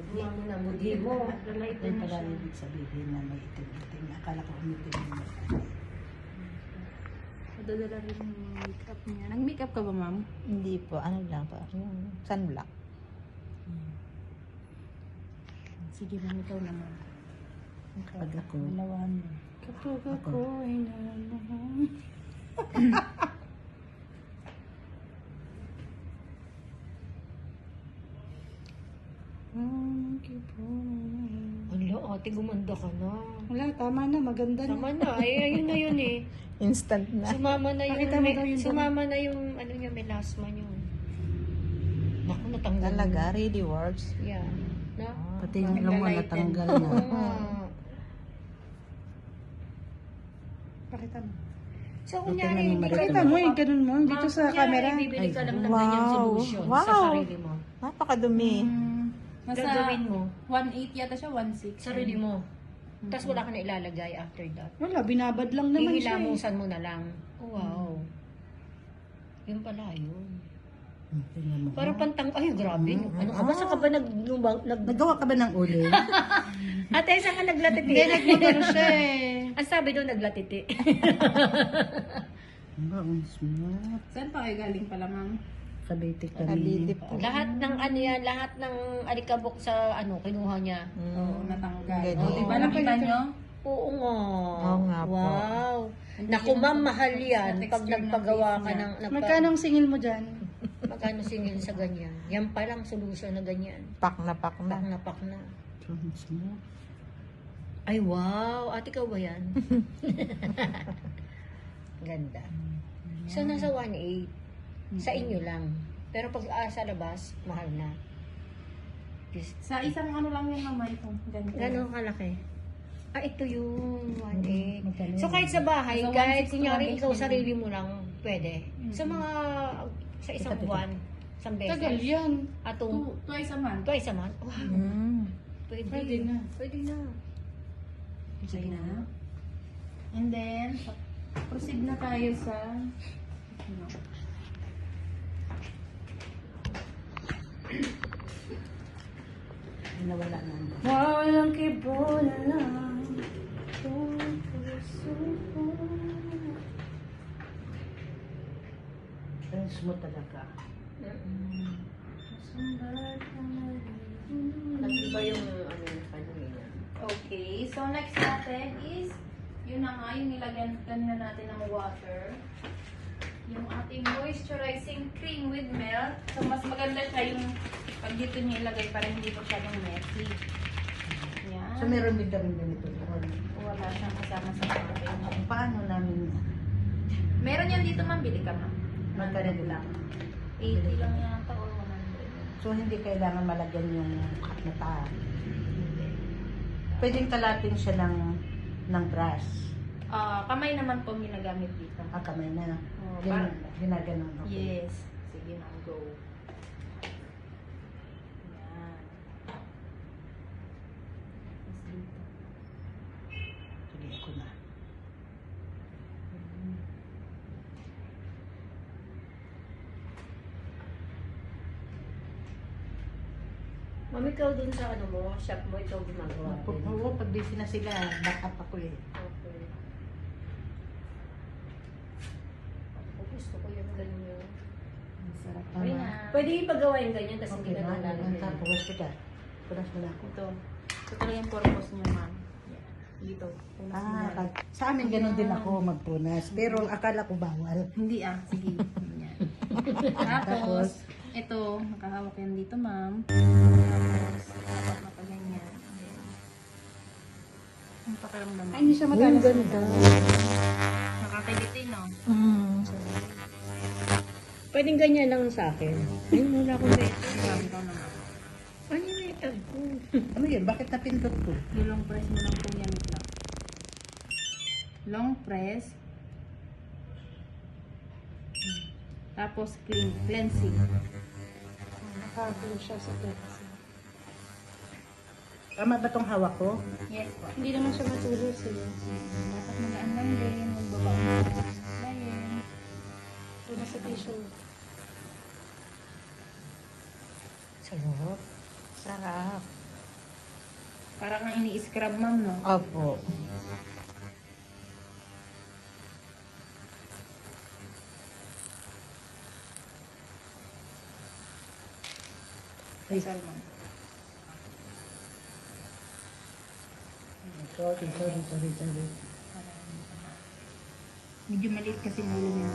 Budhi mo na, budhi mo. Yan pala ibig sabihin na may itim-itim. Akala ko umitim mo. Madadala rin yung makeup niya. Nag-makeup ka ba, ma'am? Hindi po, ano lang po, yung sunblock. Sige, ma'am, ikaw naman. Kapag ako, Dalawan. Kapag ako ay nalaman. Ala, ate, gumanda ka na. Wala, tama na. Maganda na. Tama na, ay, ayun na yun eh. Instant na. Sumama na yung, Pakita mo daw yung sumama na yung, ano niya, melasma niyo. Naku, natanggal. Talaga, really works. Yeah. Na? pati yung ilong mo natanggal na. Ah. Pakita mo. So, kunyari, hindi ka Pakita mo, yung ganun mo. Dito sa camera. bibili ka lang ng Wow. ganyang solution sa Wow. sarili mo. Napakadumi. Gagawin mo. 1.8 yata siya, 1.6. Sarili mo. Tapos wala ka na ilalagay after that. Wala, binabad lang naman siya. Hihilamusan mo na lang. Oh, wow. Yun pala, yun. Tingnan mo. Parang pantang, ay, grabe. Ano ka ba? Saan ka ba Nagawa ka ba ng uli? Ate, saan ka naglatiti? Hindi, nagmagano siya eh. Ang sabi doon, naglatiti. Ang smart. Saan pa kayo galing pala, ma'am? Cavite Cavite kami. po. Lahat ng ano yan, lahat ng alikabok sa ano, kinuha niya. Oo, natanggal. Ganun. O, diba nakita nyo? Oo nga. Oo nga po. Wow. Naku, ma'am, mahal yan. Pag nagpagawa ka ng... Magkano ang singil mo dyan? Magkano singil sa ganyan? Yan palang solusyon na ganyan. Pak na pak na. Pak na pak na. Ang smart. Ay, wow. Ate ka ba yan? Ganda. So, nasa 1.8. Sa inyo lang. Pero pag sa labas, mahal na. Sa isang ano lang yun, mama, ito. Ganito. Gano'n kalaki? Ah, ito yung 1.8. Magkano So, yun? kahit sa bahay, So, kahit 1.6 to kunyari 1.8 ikaw din. sarili mo lang, pwede. Sa mga, sa isang Teka, teka. buwan, isang Tagal beses. yan. Atong, Twice a month. twice a month. Wow, pwede. Pwede na. Pwede na. Sige na. And then, proceed na tayo sa... Ano? Nawala na. Walang kibola lang. Ang smooth talaga. Nag-iba yung ano nila. Okay, so next natin is, yun na nga, yung nilagyan kanina natin ng water. Yung ating moisturizing cream with milk. So mas maganda siya yung pag dito niyo ilagay para hindi po siya messy. Yan. So meron din kami ganito doon. Wala siyang kasama sa ating. Paano namin Meron yan dito, ma'am. Bili ka, ma'am. magkano lang? 80 lang yata or 100. So hindi kailangan malagyan yung mata. Pwedeng kalatin siya ng brush. Kamay naman po ginagamit dito. Kamay na. Oh, Ginaganon. Okay. Yes. Sige na, go. Yan. Tapos dito. Sige, ako na. Mami, ikaw dun sa ano mo, shop mo, ikaw gumagawa din. Oo, pag busy na sila, back up ako eh. Okay. Ako gusto ko yung ganyan. Ang sarap. Tama. Pwede ipagawa yung ganyan, tapos hindi Okay ka na, nalala. tapos ka. Punas mo na ako. Ito. Ito talaga yung purpose niya, ma'am. Yan. Dito. Punas mo na. Sa amin ganun din ako magpunas. Pero akala ko bawal. Hindi sige. Yan. Tapos, ito, nakahawak yan dito, ma'am. Tapos, dapat makaganyan. Ayan. Ang pakiramdam. Ay, hindi siya Ang ganda. Nakakiliti, no? Pwedeng ganyan lang sa akin. Ay, wala akong beto. Sabi ko naman. Ano yung ito? Ano yun? Bakit napindot ko? Yung long press mo lang po yan, lang. Long press. Tapos, cleansing. Nakakagin siya sa cleansing. Tama ba tong hawak ko? Yes po. Hindi naman siya matulos eh. Dapat magaan lang din. Magbaba mo sa client. Ito na sa tissue. Sarap. Sarap. Parang ang ini-scrub, ma'am, no? Opo. Sorry, ma'am. Sorry. Medyo maliit kasi ulo niya.